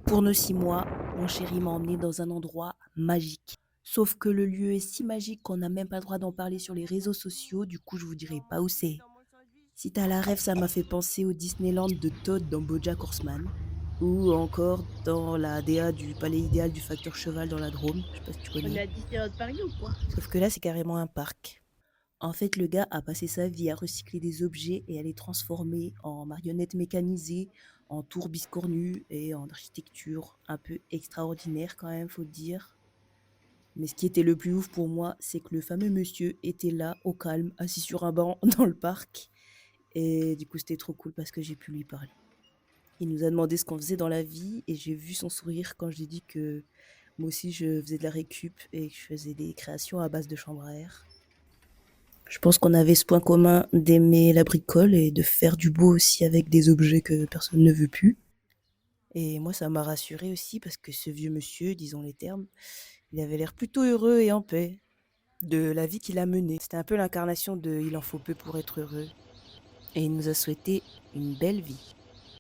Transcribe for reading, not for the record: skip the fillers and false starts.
Pour nos 6 mois, mon chéri m'a emmené dans un endroit magique. Sauf que le lieu est si magique qu'on n'a même pas le droit d'en parler sur les réseaux sociaux, du coup je vous dirai pas où c'est. Si t'as la rêve, ça m'a fait penser au Disneyland de Todd dans BoJack Horseman, ou encore dans la DA du Palais Idéal du Facteur Cheval dans la Drôme, je sais pas si tu On est connais. à Disneyland Paris ou quoi? Sauf que là, c'est carrément un parc. En fait, le gars a passé sa vie à recycler des objets et à les transformer en marionnettes mécanisées, en tours biscornues et en architecture un peu extraordinaire quand même, faut le dire. Mais ce qui était le plus ouf pour moi, c'est que le fameux monsieur était là, au calme, assis sur un banc dans le parc. Et du coup, c'était trop cool parce que j'ai pu lui parler. Il nous a demandé ce qu'on faisait dans la vie et j'ai vu son sourire quand je lui ai dit que moi aussi je faisais de la récup et que je faisais des créations à base de chambre à air. Je pense qu'on avait ce point commun d'aimer la bricole et de faire du beau aussi avec des objets que personne ne veut plus. Et moi, ça m'a rassurée aussi parce que ce vieux monsieur, disons les termes, il avait l'air plutôt heureux et en paix de la vie qu'il a menée. C'était un peu l'incarnation de il en faut peu pour être heureux. Et il nous a souhaité une belle vie.